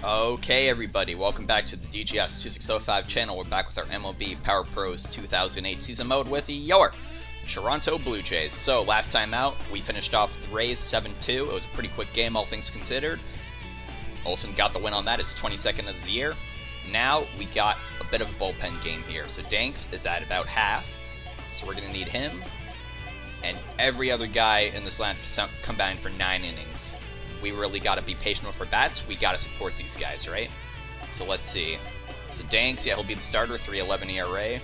Okay, everybody, welcome back to the DGS 2605 channel. We're back with our MLB Power Pros 2008 season mode with your Toronto Blue Jays. So, last time out, we finished off the Rays 7-2. It was a pretty quick game, all things considered. Olsen got the win on that. It's 22nd of the year. Now, we got a bit of a bullpen game here. So, Danks is at about half. So, we're going to need him and every other guy in this lineup to combine for 9 innings. We really got to be patient with our bats. We got to support these guys, right? So let's see. So Danks, yeah, he'll be the starter, 3.11 ERA.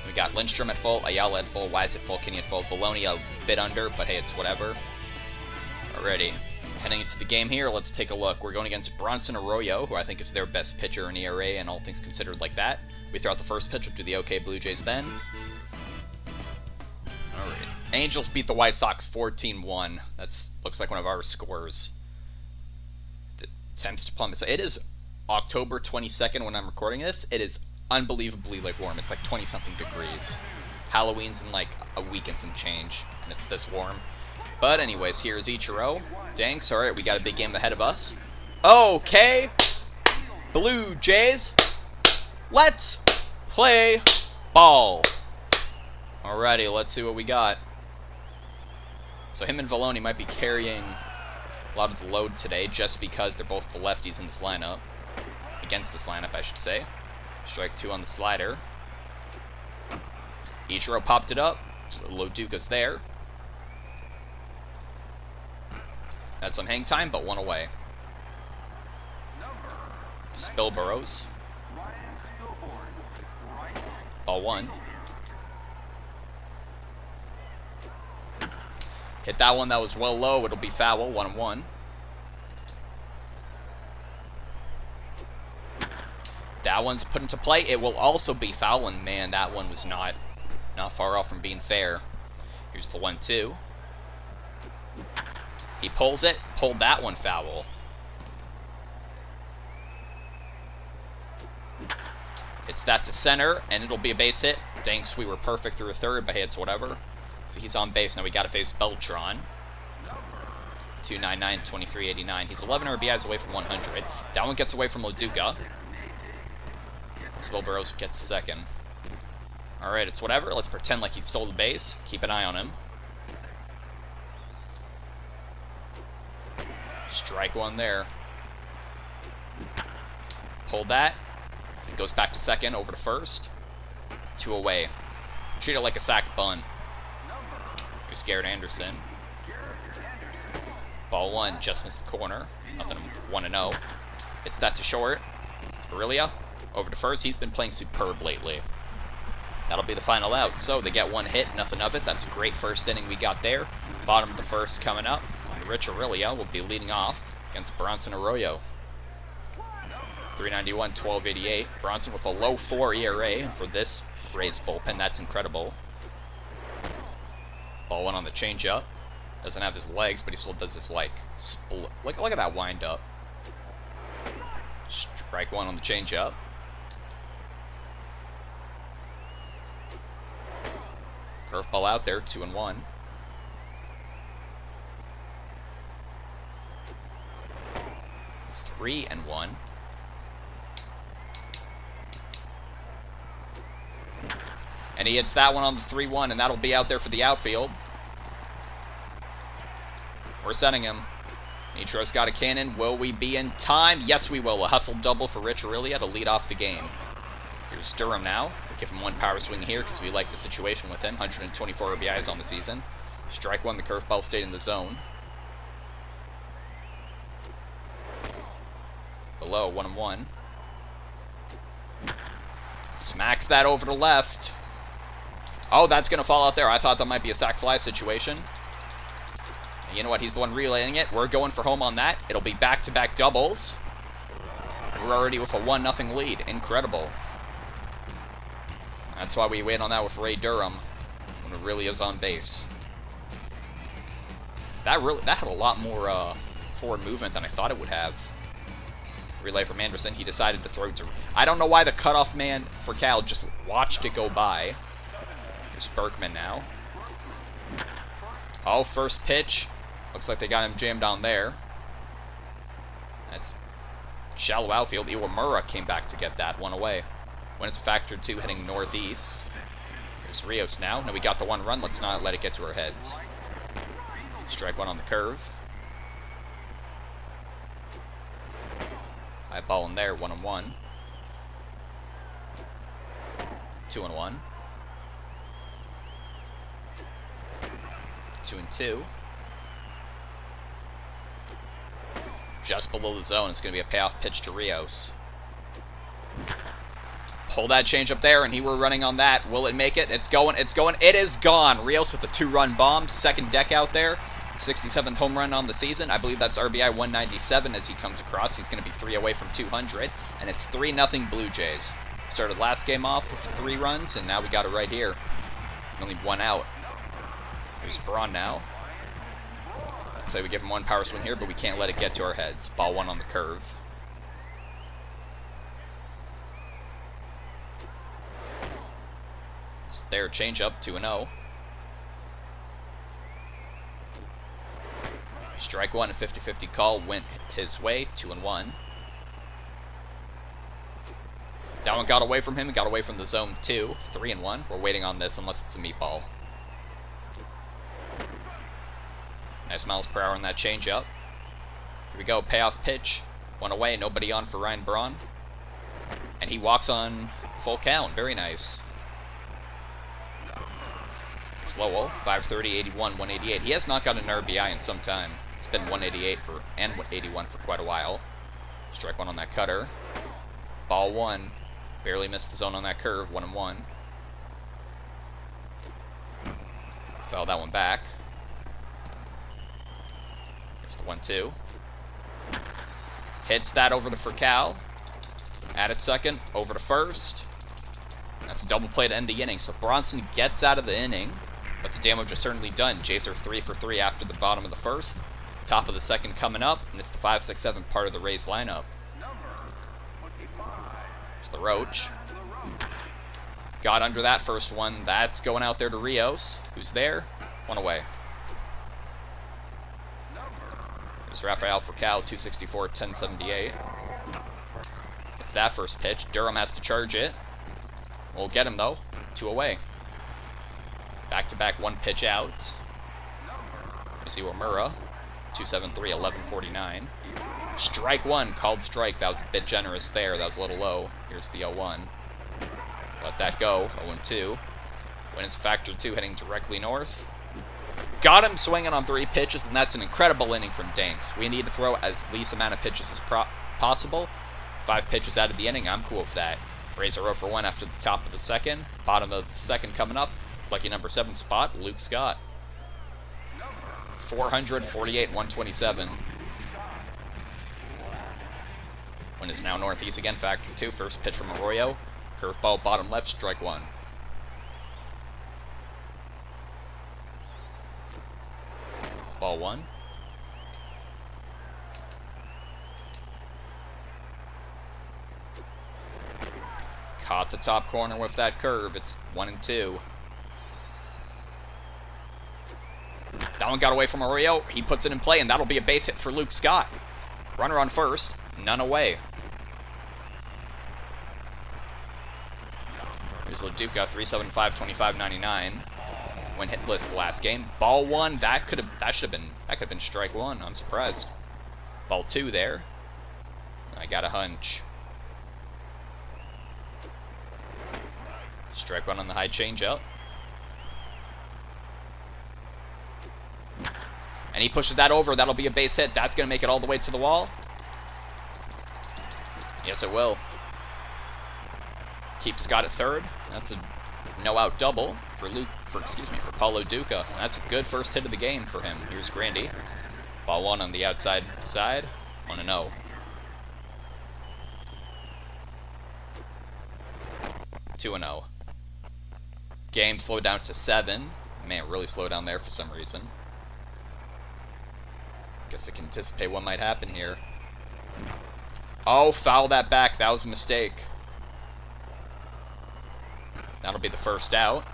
We got Lindstrom at full, Ayala at full, Wise at full, Kinney at full, Valoni a bit under, but hey, it's whatever. Alrighty. Heading into the game here, let's take a look. We're going against Bronson Arroyo, who I think is their best pitcher in ERA and all things considered like that. We throw out the first pitch, we'll do the OK Blue Jays then. Alright. Angels beat the White Sox 14-1. That's looks like one of our scores. Temps to plummet. So it is October 22nd when I'm recording this. It is unbelievably warm. It's like 20 something degrees. Halloween's in like a week and some change, and it's this warm. But anyways, here's Ichiro. Danks. All right, we got a big game ahead of us. Okay, Blue Jays, let's play ball. Alrighty, let's see what we got. So him and Valoni might be carrying a lot of the load today, just because they're both the lefties in this lineup. Against this lineup, I should say. Strike 2 on the slider. Ichiro popped it up. Loduca's there. Had some hang time, but 1 away. Spilburrows. Ball 1. Hit that one, that was well low. It'll be foul, 1-1. That one's put into play. It will also be foul, and man, that one was not far off from being fair. Here's the 1-2. He pulls it, pulled that one foul. It's that to center, and it'll be a base hit. Danks, we were perfect through a third, but hey, it's whatever. So he's on base. Now we got to face Beltran. 299, 2389. He's 11 RBIs away from 100. That one gets away from Loduca. Spilburrows gets to second. Alright, it's whatever. Let's pretend like he stole the base. Keep an eye on him. Strike 1 there. Hold that. Goes back to second, over to first. 2 away. Treat it like a sack bunt. Here's Garrett Anderson. Ball 1, just missed the corner. Nothing 1-0. It's that to short. Aurelia, over to first. He's been playing superb lately. That'll be the final out. So they get 1 hit, nothing of it. That's a great first inning we got there. Bottom of the first coming up. Rich Aurelia will be leading off against Bronson Arroyo. 391, 1288. Bronson with a low 4 ERA for this Rays bullpen. That's incredible. Ball 1 on the changeup. Doesn't have his legs, but he still does this split. Look at that wind up. Strike 1 on the changeup. Curveball out there, 2-1. Three and 1. And he hits that one on the 3-1, and that'll be out there for the outfield. We're setting him. Nitro's got a cannon. Will we be in time? Yes, we will. A hustle double for Rich Aurelia to lead off the game. Here's Durham now. We'll give him 1 power swing here because we like the situation with him. 124 RBIs on the season. Strike 1, the curveball stayed in the zone. Below, 1-1. Smacks that over to left. Oh, that's going to fall out there. I thought that might be a sac fly situation. And you know what? He's the one relaying it. We're going for home on that. It'll be back-to-back doubles. We're already with a 1-0 lead. Incredible. That's why we wait on that with Ray Durham when it really is on base. That had a lot more forward movement than I thought it would have. Relay from Anderson. He decided to throw to... I don't know why the cutoff man for Cal just watched it go by. There's Berkman now. Oh, first pitch. Looks like they got him jammed down there. That's Shallow outfield. Iwamura came back to get that one away. When it's a factor 2 heading northeast. There's Rios now. Now we got the 1 run. Let's not let it get to our heads. Strike 1 on the curve. High ball in there. 1-1. 2-1. 2-2. Just below the zone. It's going to be a payoff pitch to Rios. Pull that change up there, and he were running on that. Will it make it? It's going. It's going. It is gone. Rios with a 2-run bomb. Second deck out there. 67th home run on the season. I believe that's RBI 197 as he comes across. He's going to be 3 away from 200. And it's 3-0 Blue Jays. Started last game off with 3 runs, and now we got it right here. Only 1 out. Here's Braun now. So we give him 1 power swing here, but we can't let it get to our heads. Ball 1 on the curve. Just there, change up, 2-0. Strike 1, a 50-50 call went his way, 2-1. That one got away from him, got away from the zone 2, 3-1. We're waiting on this unless it's a meatball. Nice miles per hour on that changeup. Here we go, payoff pitch. 1 away, nobody on for Ryan Braun. And he walks on full count, very nice. Lowell, 530, 81, 188. He has not got an RBI in some time. It's been 188 and 81 for quite a while. Strike 1 on that cutter. Ball 1. Barely missed the zone on that curve, 1-1. Foul that one back. Here's the 1-2. Hits that over to Furcal. At second, over to first. That's a double play to end the inning. So Bronson gets out of the inning. But the damage is certainly done. Jays are 3 for 3 after the bottom of the first. Top of the second coming up, and it's the 5, 6, 7 part of the Rays lineup. There's the Roach. Got under that first one. That's going out there to Rios, who's there. 1 away. There's Rafael Furcal, 264, 1078. It's that first pitch. Durham has to charge it. We'll get him, though. 2 away. Back-to-back 1 pitch out. Here's Iwamura. 273, 1149. Strike 1, called strike. That was a bit generous there. That was a little low. Here's the 0-1. Let that go. 0-2. When it's factor 2 heading directly north. Got him swinging on 3 pitches, and that's an incredible inning from Danks. We need to throw as least amount of pitches as possible. 5 pitches out of the inning. I'm cool with that. Rays are 0 for 1 after the top of the second. Bottom of the second coming up. Lucky number 7 spot, Luke Scott. 448, 127. Wind is now northeast again, factor 2. First pitch from Arroyo. Curveball, bottom left, strike 1. Ball 1. Caught the top corner with that curve. It's 1-2. That one got away from Arroyo. He puts it in play, and that'll be a base hit for Luke Scott. Runner on first. None away. Here's Leduca, 375, 2599. Went hitless the last game. Ball 1. That could have been strike 1. I'm surprised. Ball 2 there. I got a hunch. Strike 1 on the high changeup. And he pushes that over. That'll be a base hit. That's going to make it all the way to the wall. Yes, it will. Keep Scott at third. That's a no-out double for Paulo Duca. That's a good first hit of the game for him. Here's Grandy. Ball 1 on the outside side. 1-0. Two and 0. Game slowed down to 7. Man, really slowed down there for some reason. Guess I can anticipate what might happen here. Oh, foul that back. That was a mistake. That'll be the first out.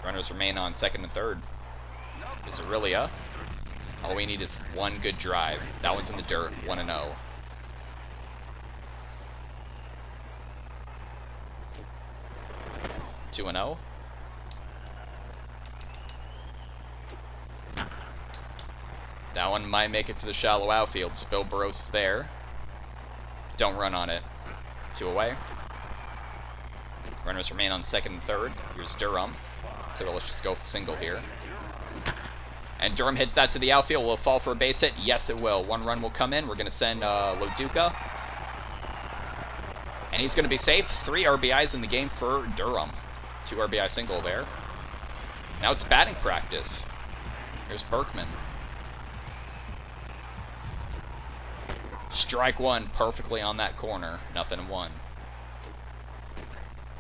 Runners remain on second and third. Is it really a? All we need is one good drive. That one's in the dirt. 1-0. 2-0. That one might make it to the shallow outfield, so Bill Burrows is there. Don't run on it. 2 away. Runners remain on second and third. Here's Durham. So let's just go single here. And Durham hits that to the outfield. Will it fall for a base hit? Yes, it will. 1 run will come in. We're going to send Loduca. And he's going to be safe. 3 RBIs in the game for Durham. 2 RBI single there. Now it's batting practice. Here's Berkman. Strike 1 perfectly on that corner. 0-1.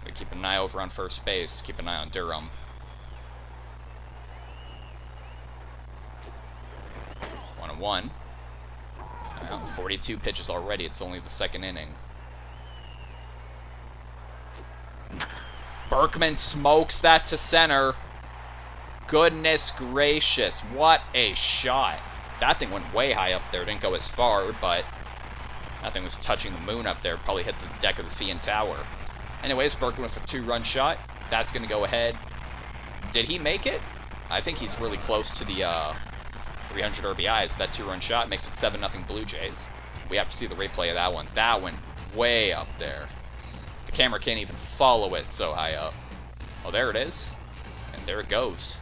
We keep an eye over on first base. Keep an eye on Durham. 1-1. 42 pitches already. It's only the second inning. Berkman smokes that to center. Goodness gracious. What a shot. That thing went way high up there. Didn't go as far, but that thing was touching the moon up there. Probably hit the deck of the CN Tower. Anyways, Berkman with a 2-run shot. That's going to go ahead. Did he make it? I think he's really close to the 300 RBIs. That 2-run shot makes it 7-0 Blue Jays. We have to see the replay of that one. That went way up there. The camera can't even follow it so high up. Oh, there it is. And there it goes.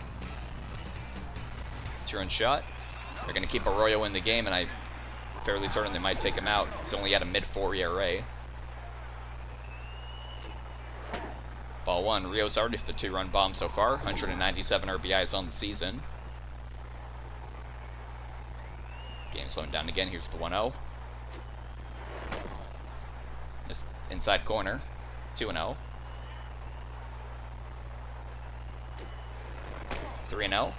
2-run shot. They're going to keep Arroyo in the game, and I'm fairly certain they might take him out. He's only at a mid-4 ERA. Ball 1. Rio's already hit the 2-run bomb so far. 197 RBIs on the season. Game slowing down again. Here's the 1-0. This inside corner. 2-0. 3-0.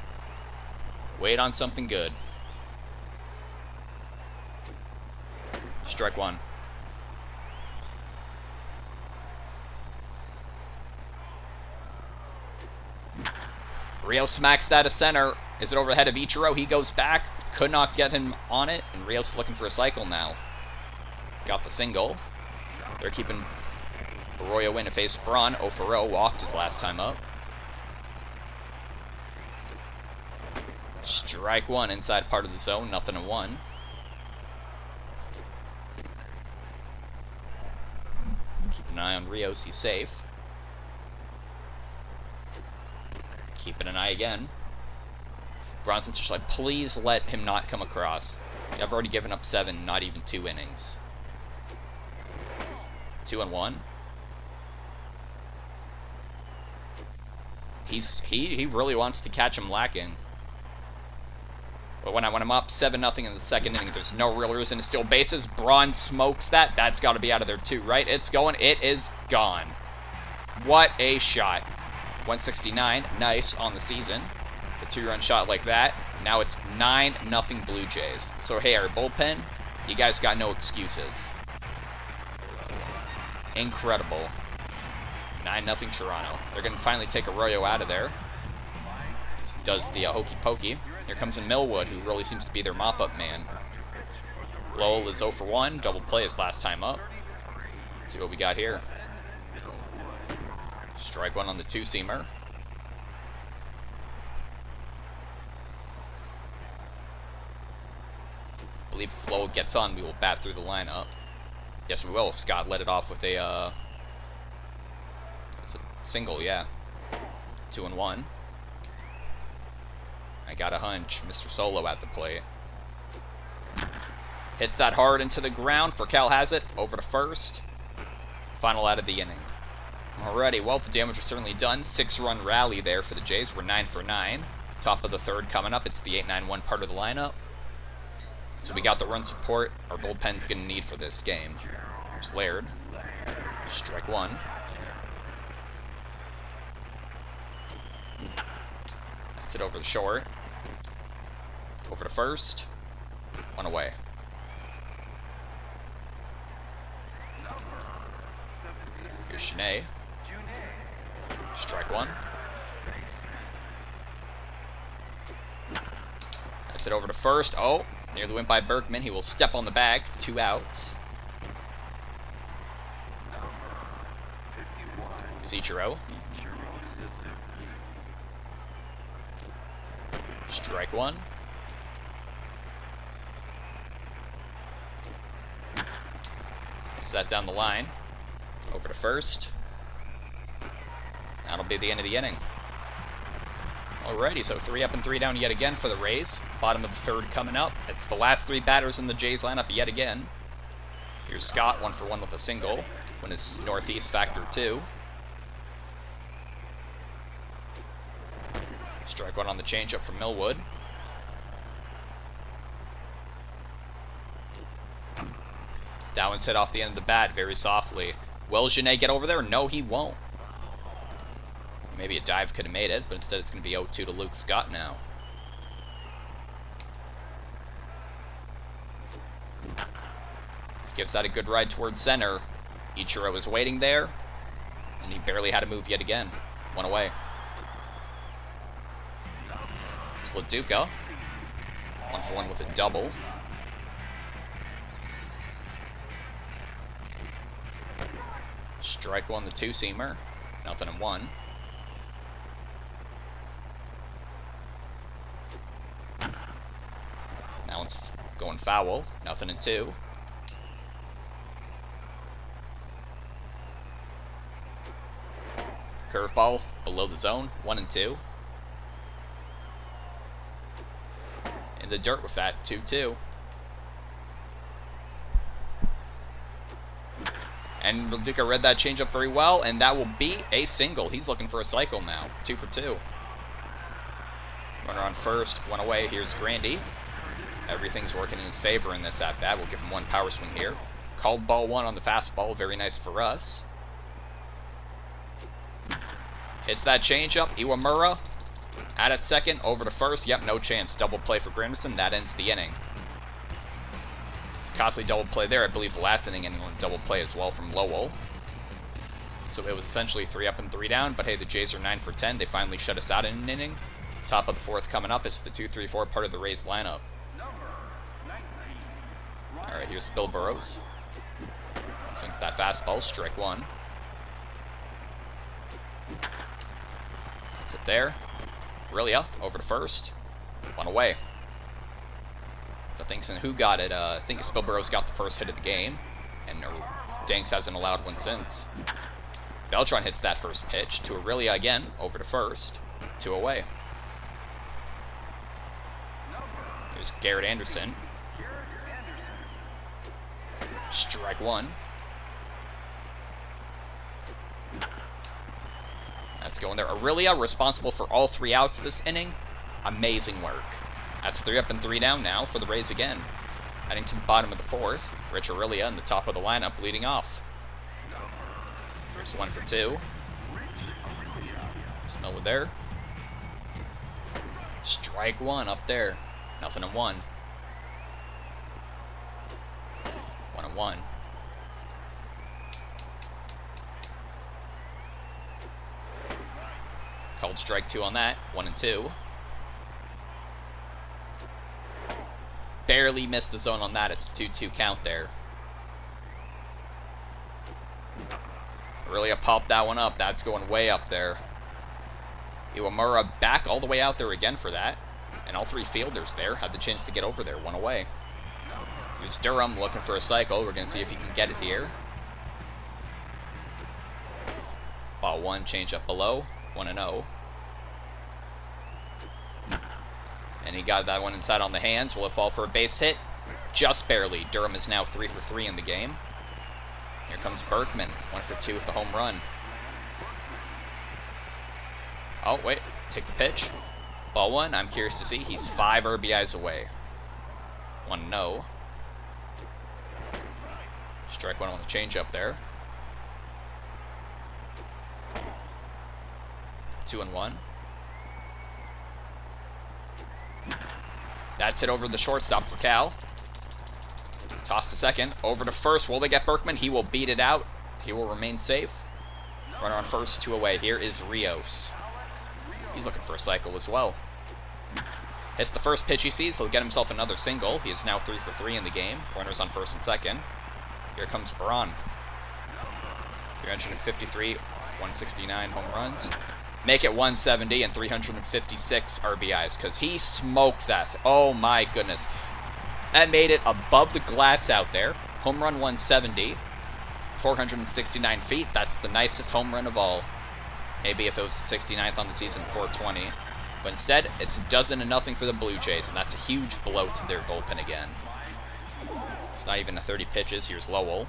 Wait on something good. Strike 1. Rio smacks that to center. Is it over the head of Ichiro? He goes back. Could not get him on it. And Rios looking for a cycle now. Got the single. They're keeping Arroyo in to face Braun. 0-for-0. Walked his last time up. Strike 1 inside part of the zone. 0-1. Keep an eye on Rios. He's safe. Keeping an eye again. Bronson's just like, please let him not come across. I've already given up 7, not even 2 innings. 2-1. He really wants to catch him lacking. But when I'm up 7-0 in the second inning, there's no real reason to steal bases. Braun smokes that. That's got to be out of there too, right? It's going. It is gone. What a shot. 169. Nice on the season. The 2-run shot like that. Now it's 9-0 Blue Jays. So, hey, our bullpen, you guys got no excuses. Incredible. 9-0 Toronto. They're going to finally take Arroyo out of there. He does the hokey pokey. Here comes in Millwood, who really seems to be their mop-up man. Lowell is 0-for-1. Double play his last time up. Let's see what we got here. Strike 1 on the 2-seamer. I believe if Lowell gets on, we will bat through the lineup. Yes, we will if Scott let it off with a, it's a single, yeah. 2-1. I got a hunch. Mr. Solo at the plate. Hits that hard into the ground. Furcal has it. Over to first. Final out of the inning. Alrighty, well, the damage was certainly done. 6-run rally there for the Jays. We're 9 for 9. Top of the third coming up. It's the 8-9-1 part of the lineup. So we got the run support our bullpen's going to need for this game. Here's Laird. Strike 1. That's it over the short. Over to first. 1 away. Here's Shanae. Strike 1. That's it over to first. Oh, nearly went by Berkman. He will step on the bag. 2 outs. Here's Ichiro. Strike one. Gets that down the line. Over to first. That'll be the end of the inning. Alrighty, so 3 up and 3 down yet again for the Rays. Bottom of the third coming up. It's the last 3 batters in the Jays lineup yet again. Here's Scott, 1 for 1 with a single. When his Northeast factor 2. Strike one on the changeup from Millwood. That one's hit off the end of the bat very softly. Will Genet get over there? No, he won't. Maybe a dive could have made it, but instead it's going to be 0-2 to Luke Scott now. Gives that a good ride towards center. Ichiro was waiting there, and he barely had to move yet again. 1 away. Here's LaDuca. 1 for 1 with a double. Strike one, the 2-seamer. 0-1. That one's going foul. 0-2. Curveball below the zone. 1-2. In the dirt with that. 2-2. And LaDuca read that changeup very well, and that will be a single. He's looking for a cycle now. 2 for 2. Runner on first, 1 away. Here's Grandy. Everything's working in his favor in this at-bat. We'll give him 1 power swing here. Called ball 1 on the fastball. Very nice for us. Hits that changeup. Iwamura at second. Over to first. Yep, no chance. Double play for Granderson. That ends the inning. Costly double play there. I believe the last inning ended on a double play as well from Lowell. So it was essentially 3 up and 3 down, but hey, the Jays are 9 for 10. They finally shut us out in an inning. Top of the 4th coming up. It's the 2-3-4 part of the Rays lineup. Alright, here's Bill Burrows. Sink that fastball, strike 1. Sit there. Aurelia over to first. 1 away. I think who got it. I think Spilburrows got the first hit of the game, and Danks hasn't allowed one since. Beltran hits that first pitch to Aurelia again, over to first, 2 away. There's Garrett Anderson. Strike 1. That's going there. Aurelia responsible for all 3 outs this inning. Amazing work. That's 3 up and 3 down now for the Rays again. Heading to the bottom of the 4th. Rich Aurelia in the top of the lineup leading off. Here's 1 for 2. There's Millwood there. Strike 1 up there. 0-1. 1-1. Called strike 2 on that. 1-2. Barely missed the zone on that. It's a 2-2 count there. Aurelia popped that one up. That's going way up there. Iwamura back all the way out there again for that. And all 3 fielders there had the chance to get over there. 1 away. Here's Durham looking for a cycle. We're going to see if he can get it here. Ball 1, change up below. 1-0. And he got that one inside on the hands. Will it fall for a base hit? Just barely. Durham is now 3 for 3 in the game. Here comes Berkman. 1 for 2 with the home run. Oh, wait. Take the pitch. Ball 1. I'm curious to see. He's 5 RBIs away. 1-0. Strike 1 on the changeup there. 2-1. That's hit over the shortstop for Cal. Toss to second. Over to first. Will they get Berkman? He will beat it out. He will remain safe. Runner on first, 2 away. Here is Rios. He's looking for a cycle as well. Hits the first pitch he sees. He'll get himself another single. He is now 3 for 3 in the game. Runners on first and second. Here comes Braun. 353, 169 home runs. Make it 170 and 356 RBIs, because he smoked that. Oh my goodness. That made it above the glass out there. Home run 170, 469 feet. That's the nicest home run of all. Maybe if it was the 69th on the season, 420. But instead, it's 12-0 for the Blue Jays, and that's a huge blow to their bullpen again. It's not even a 30 pitches. Here's Lowell.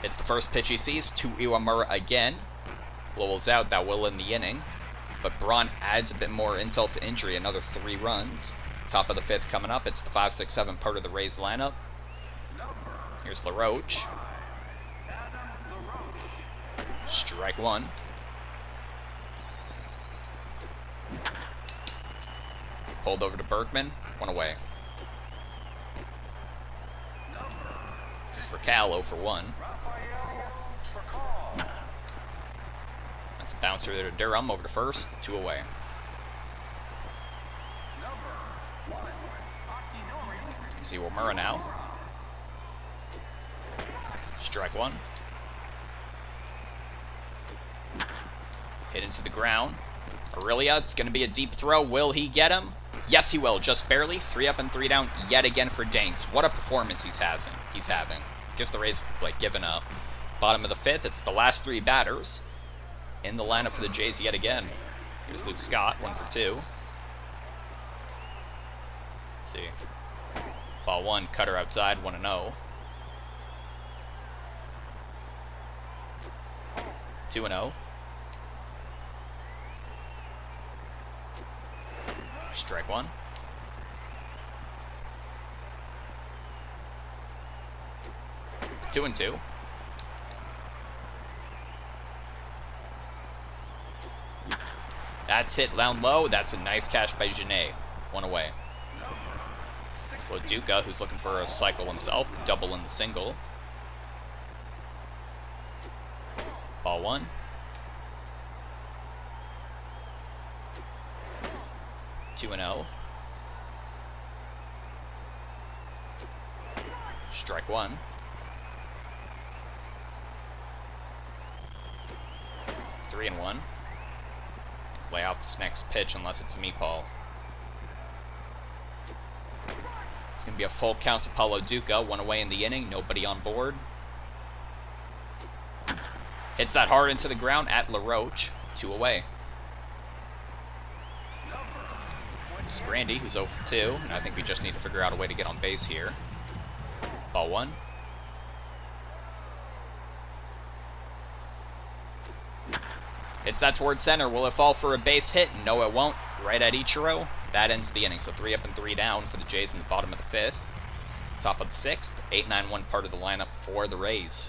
It's the first pitch he sees to Iwamura again. Lowell's out. That will end the inning. But Braun adds a bit more insult to injury. Another 3 runs. Top of the 5th coming up. It's the 5, 6, 7 part of the Rays lineup. Here's LaRoche. Strike 1. Pulled over to Berkman. 1 away. This is for Cal, 0 for 1. That's a bouncer there to Durham, over to first, 2 away. You see Iwamura now. Strike 1. Hit into the ground. Aurelia, it's going to be a deep throw. Will he get him? Yes, he will. Just barely. 3 up and 3 down yet again for Danks. What a performance he's having. Gives the Rays, like, giving up. Bottom of the 5th. It's the last 3 batters in the lineup for the Jays yet again. Here's Luke Scott, 1 for 2. Let's see. Ball 1, cutter outside, 1-0. 2-0. Strike 1. Two and 2. That's hit down low. That's a nice catch by Genet. 1 away. There's Loduca, who's looking for a cycle himself. Double in the single. Ball 1. Two and 0. Strike 1. 3 and 1. Lay off this next pitch unless it's a meatball. It's going to be a full count to Paulo Duca. 1 away in the inning. Nobody on board. Hits that hard into the ground at LaRoche. 2 away. It's Grandy, who's 0 for 2, and I think we just need to figure out a way to get on base here. Ball 1. Hits that towards center. Will it fall for a base hit? No, it won't. Right at Ichiro. That ends the inning. So 3 up and 3 down for the Jays in the bottom of the 5th. Top of the 6th. 8-9-1 part of the lineup for the Rays.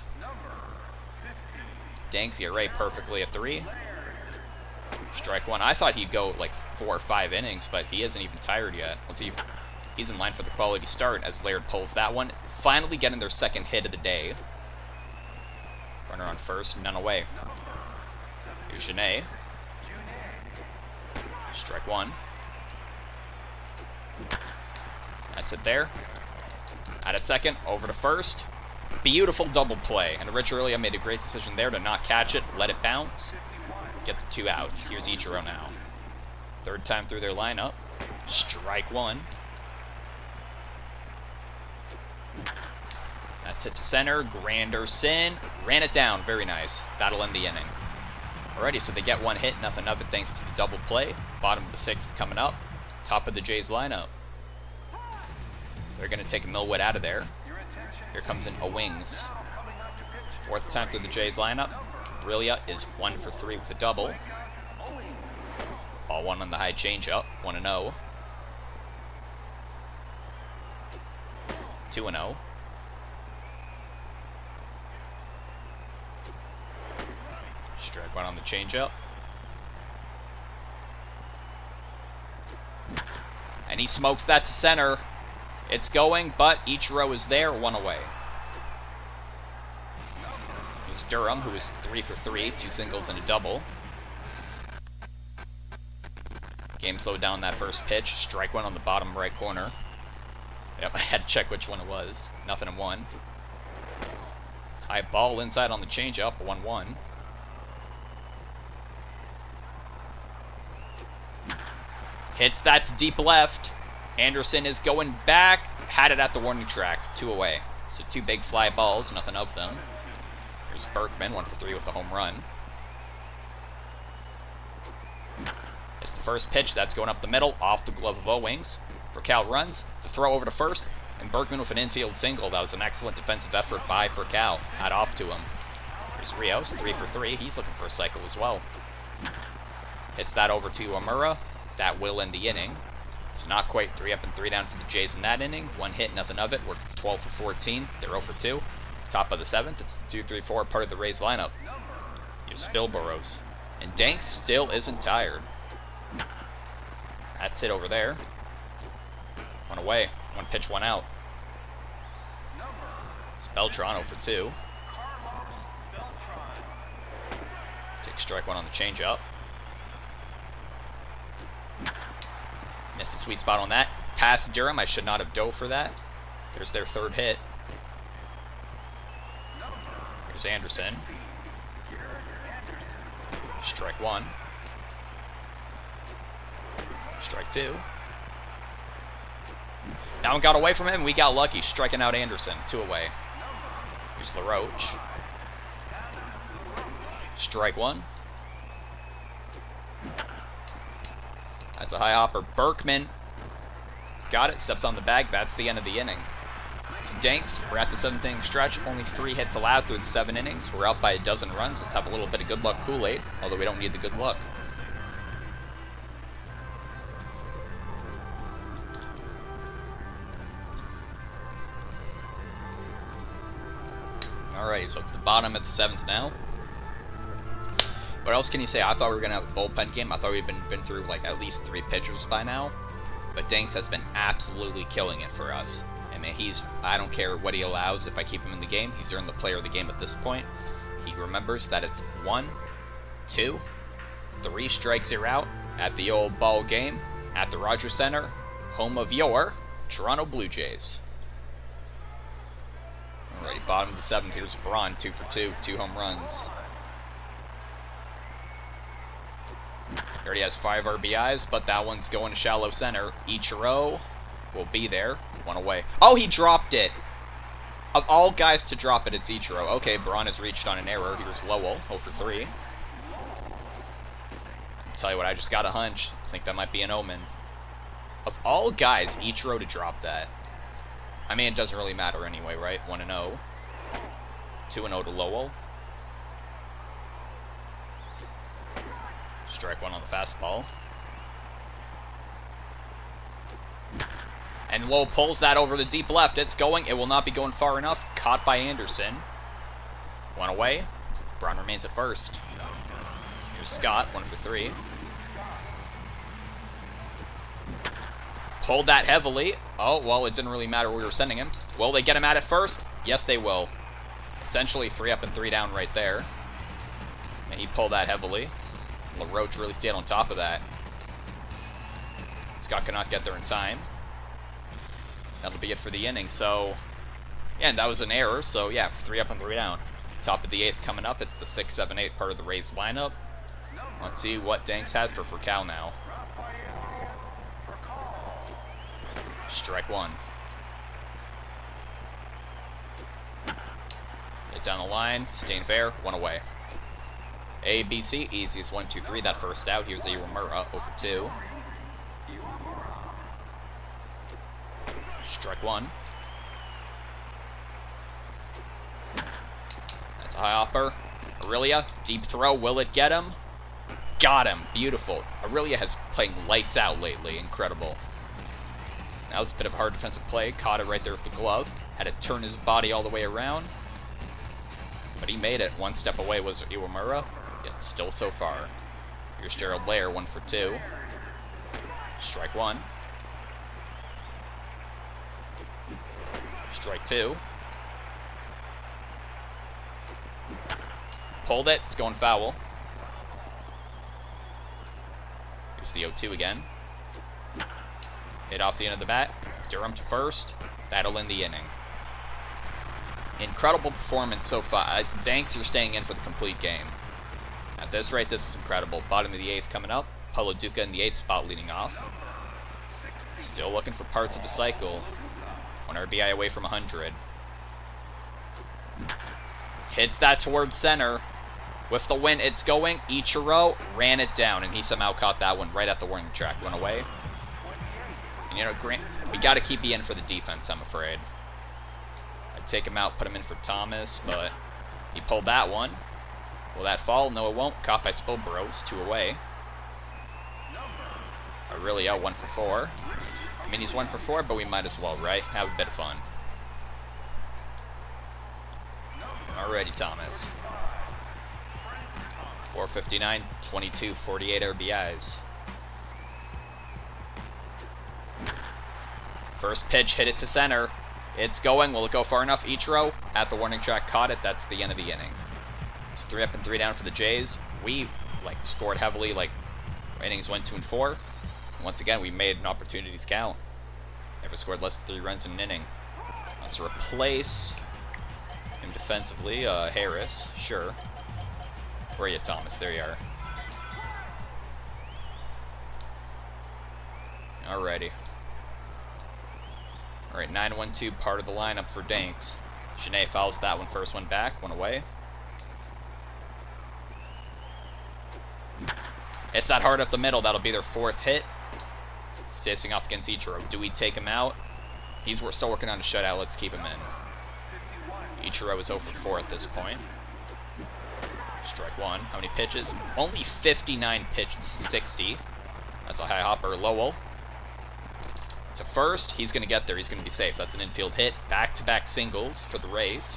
Danks, the array perfectly at 3. Strike 1. I thought he'd go like 4 or 5 innings, but he isn't even tired yet. Let's see if he's in line for the quality start as Laird pulls that one. Finally getting their second hit of the day. Runner on first, none away. Here's Genet. Strike 1. That's it there. Out at second, over to first. Beautiful double play. And Rich Aurelia made a great decision there to not catch it, let it bounce. Get the 2 outs. Here's Ichiro now. 3rd time through their lineup. Strike 1. That's hit to center. Granderson ran it down. Very nice. That'll end the inning. Alrighty, so they get 1 hit, nothing of it thanks to the double play. Bottom of the 6th coming up. Top of the Jays lineup. They're going to take Millwood out of there. Here comes in Owings. 4th time through the Jays lineup. Aurelia is 1 for 3 with a double. Ball 1 on the high changeup. 1-0. 2-0. Strike 1 on the changeup. And he smokes that to center. It's going, but Ichiro is there. 1 away. Here's Durham, who is 3 for 3, 2 singles and a double. Game slowed down that first pitch. Strike 1 on the bottom right corner. Yep, I had to check which one it was. 0-1. High ball inside on the changeup. 1-1. Hits that to deep left. Anderson is going back. Had it at the warning track. 2 away. So 2 big fly balls, nothing of them. Here's Berkman, 1 for 3 with a home run. It's the first pitch. That's going up the middle, off the glove of Owings. For Cal runs. The throw over to first. And Berkman with an infield single. That was an excellent defensive effort by Cal. Hat off to him. Here's Rios, 3 for 3. He's looking for a cycle as well. Hits that over to Amura. That will end the inning. So not quite 3 up and 3 down for the Jays in that inning. 1 hit, nothing of it. We're 12 for 14. They're 0 for 2. Top of the 7th. It's the 2-3-4 part of the Rays lineup. Here's Spilboroughs. And Danks still isn't tired. That's it over there. 1 away. 1 pitch, 1 out. It's Beltran 0 for 2. Take strike 1 on the changeup. Missed the sweet spot on that. Pass Durham. I should not have dove for that. There's their 3rd hit. Here's Anderson. Strike 1. Strike 2. That one got away from him. We got lucky, striking out Anderson. 2 away. Here's LaRoche. Strike 1. That's a high hopper. Berkman got it. Steps on the bag. That's the end of the inning. So Danks, we're at the 7th inning stretch. Only 3 hits allowed through the 7 innings. We're out by a dozen runs. Let's have a little bit of good luck Kool-Aid, although we don't need the good luck. Alright, so it's the bottom of the 7th now. What else can you say? I thought we were going to have a bullpen game. I thought we'd been through like at least 3 pitchers by now. But Danks has been absolutely killing it for us. I mean, I don't care what he allows if I keep him in the game. He's earned the player of the game at this point. He remembers that it's 1, 2, 3 strikes you're out at the old ball game at the Rogers Center, home of your Toronto Blue Jays. Alrighty, bottom of the 7th. Here's Braun, 2 for 2, 2 home runs. He already has 5 RBIs, but that one's going to shallow center. Ichiro will be there. 1 away. Oh, he dropped it! Of all guys to drop it, it's Ichiro. Okay, Braun has reached on an error. Here's Lowell, 0 for 3. I'll tell you what, I just got a hunch. I think that might be an omen. Of all guys, Ichiro to drop that. I mean, it doesn't really matter anyway, right? 1-0. 2-0 to Lowell. Strike 1 on the fastball. And Lowell pulls that over the deep left. It's going. It will not be going far enough. Caught by Anderson. 1 away. Braun remains at first. Here's Scott, 1 for 3. Pulled that heavily. Oh, well, it didn't really matter where we were sending him. Will they get him at it first? Yes, they will. Essentially 3 up and 3 down right there. And he pulled that heavily. LaRoche really stayed on top of that. Scott cannot get there in time. That'll be it for the inning. So, yeah, and that was an error. So, yeah, 3 up and 3 down. Top of the 8th coming up. It's the 6, 7, 8 part of the Rays lineup. Let's see what Danks has for Cal now. Strike 1. Hit down the line. Staying fair. 1 away. A, B, C. Easiest 1, 2, 3. That first out. Here's Iwamura. 0 for 2. Strike 1. That's a high hopper. Aurelia. Deep throw. Will it get him? Got him. Beautiful. Aurelia has playing lights out lately. Incredible. That was a bit of a hard defensive play. Caught it right there with the glove. Had to turn his body all the way around. But he made it. 1 step away was Iwamura. Yet still so far. Here's Gerald Blair, 1 for 2. Strike 1. Strike 2. Pulled it. It's going foul. Here's the 0-2 again. Hit off the end of the bat. Durham to first. That'll end the inning. Incredible performance so far. Danks, you're staying in for the complete game. At this rate, this is incredible. Bottom of the 8th coming up. Paulo Duca in the 8th spot leading off. Still looking for parts of the cycle. 1 RBI away from 100. Hits that towards center. With the win, it's going. Ichiro ran it down, and he somehow caught that one right at the warning track. Went away. And, you know, Grant, we got to keep you in for the defense, I'm afraid. I'd take him out, put him in for Thomas, but he pulled that one. Will that fall? No, it won't. Caught by Spilbros. 2 away. Aurelio, 1 for 4. I mean, he's 1 for 4, but we might as well, right? Have a bit of fun. Alrighty, Thomas. 459, 22, 48 RBIs. First pitch, hit it to center. It's going. Will it go far enough? Ichiro at the warning track caught it. That's the end of the inning. It's 3 up and 3 down for the Jays. We scored heavily. Innings 1, 2, and 4. Once again, we made opportunities count. Never scored less than 3 runs in an inning. Let's replace him defensively. Harris, sure. Where are you, Thomas? There you are. Alrighty. Alright, 9-1-2, part of the lineup for Danks. Shanae fouls that one, first one back, 1 away. It's that hard up the middle. That'll be their 4th hit. Facing off against Ichiro. Do we take him out? We're still working on a shutout. Let's keep him in. Ichiro is 0 for 4 at this point. Strike 1. How many pitches? Only 59 pitches. This is 60. That's a high hopper. Lowell. To first. He's going to get there. He's going to be safe. That's an infield hit. Back-to-back singles for the Rays.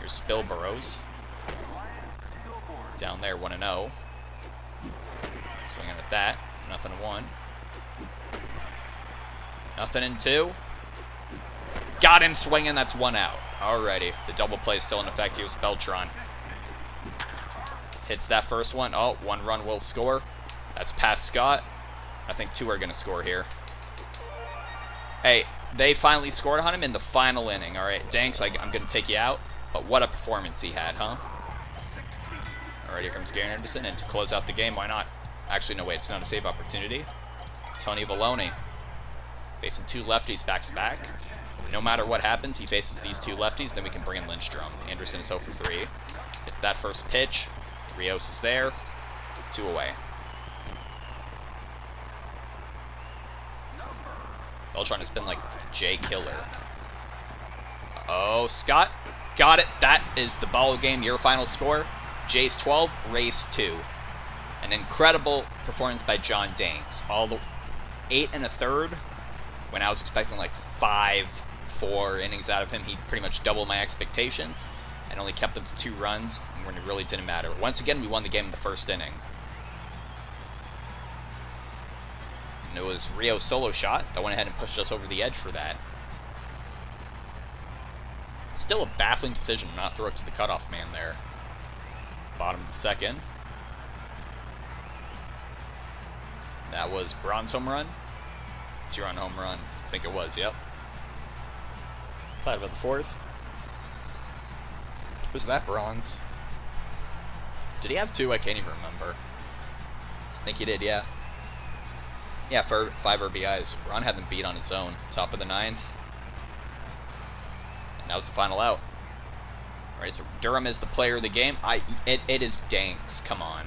Here's Spilbros. Down there, 1-0. Swinging at that. Nothing in 1. Nothing in 2. Got him swinging. That's 1 out. Alrighty. The double play is still in effect. Here's Beltran. Hits that first one. Oh, 1 run will score. That's past Scott. I think 2 are going to score here. Hey, they finally scored on him in the final inning. Alright, Danks, I'm going to take you out. But what a performance he had, huh? Alright, here comes Gary Anderson. And to close out the game, why not? Actually, no, wait. It's not a save opportunity. Tony Valoni. Facing 2 lefties back-to-back. No matter what happens, he faces these 2 lefties, then we can bring in Lindstrom. Anderson is 0 for 3. It's that first pitch. Rios is there. 2 away. Beltran has been like Jay Killer. Oh, Scott. Got it. That is the ball game. Your final score. Jays 12, Rays 2. An incredible performance by John Danks. All the 8 1/3. When I was expecting like 5-4 innings out of him, he pretty much doubled my expectations and only kept them to 2 runs when it really didn't matter. Once again, we won the game in the first inning. And it was Rio's solo shot that went ahead and pushed us over the edge for that. Still a baffling decision to not throw it to the cutoff man there. Bottom of the 2nd. That was Braun's home run. 2-run home run. I think it was, yep. Played about the 4th. Was that Braun's? Did he have 2? I can't even remember. I think he did, yeah. Yeah, for 5 RBIs. Braun had them beat on his own. Top of the 9th. And that was the final out. Alright, so Durham is the player of the game. It is Danks. Come on.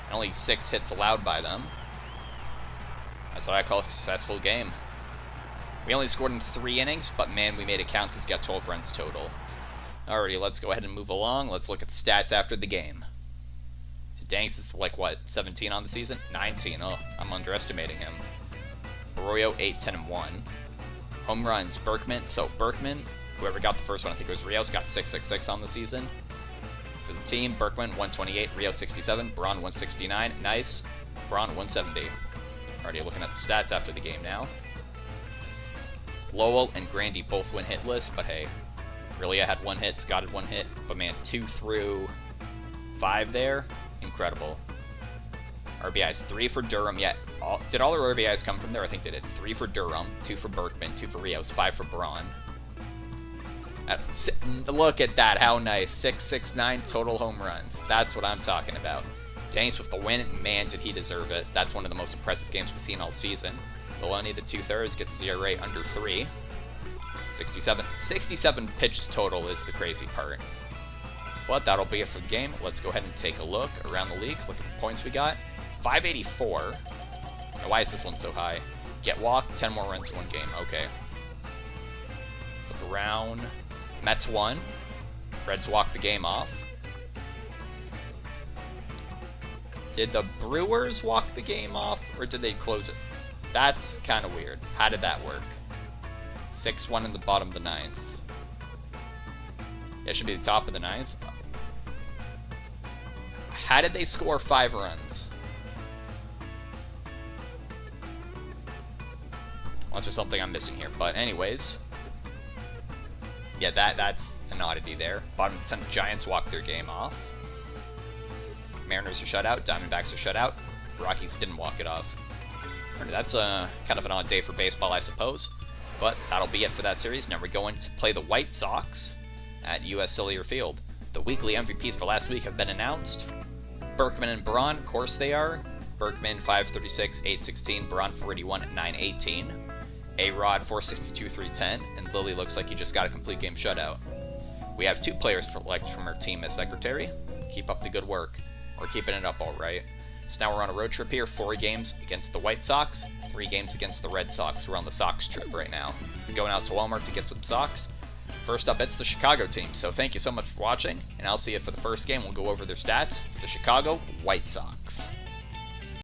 And only 6 hits allowed by them. That's what I call a successful game. We only scored in 3 innings, but man, we made it count because we got 12 runs total. Alrighty, let's go ahead and move along. Let's look at the stats after the game. So Danks is like, what, 17 on the season? 19. Oh, I'm underestimating him. Arroyo, 8, 10, and 1. Home runs, Berkman. So Berkman, whoever got the first one, I think it was Rios, got 666 on the season. For the team, Berkman, 128, Rio, 67, Braun, 169. Nice. Braun, 170. Already looking at the stats after the game now. Lowell and Grandy both went hitless, but hey, really I had 1 hit, Scott had 1 hit, but man, 2 through 5 there, incredible. RBIs, 3 for Durham, yeah, did all our RBIs come from there? I think they did. 3 for Durham, 2 for Berkman, 2 for Rios, 5 for Braun. Look at that, how nice, 669 total home runs, that's what I'm talking about. Danks with the win. Man, did he deserve it. That's one of the most impressive games we've seen all season. Filoni, the 2/3, gets a ERA under 3. 67 pitches total is the crazy part. But that'll be it for the game. Let's go ahead and take a look around the league. Look at the points we got. 584. Now, why is this one so high? Get walked, 10 more runs in one game. Okay. Let's look around. Mets won. Reds walked the game off. Did the Brewers walk the game off, or did they close it? That's kind of weird. How did that work? 6-1 in the bottom of the 9th. Yeah, it should be the top of the 9th. How did they score 5 runs? Unless there's something I'm missing here. But anyways. Yeah, that's an oddity there. Bottom of the 10th, Giants walked their game off. Mariners are shut out. Diamondbacks are shut out. Rockies didn't walk it off. That's kind of an odd day for baseball, I suppose. But that'll be it for that series. Now we're going to play the White Sox at U.S. Cellular Field. The weekly MVPs for last week have been announced. Berkman and Braun, of course they are. Berkman 536, 816. Braun 481, 918. A-Rod 462, 310. And Lilly looks like he just got a complete game shutout. We have 2 players select from our team as secretary. Keep up the good work. We're keeping it up all right. So now we're on a road trip here. 4 games against the White Sox, 3 games against the Red Sox. We're on the Sox trip right now. We're going out to Walmart to get some socks. First up, it's the Chicago team. So thank you so much for watching, and I'll see you for the first game. We'll go over their stats. The Chicago White Sox.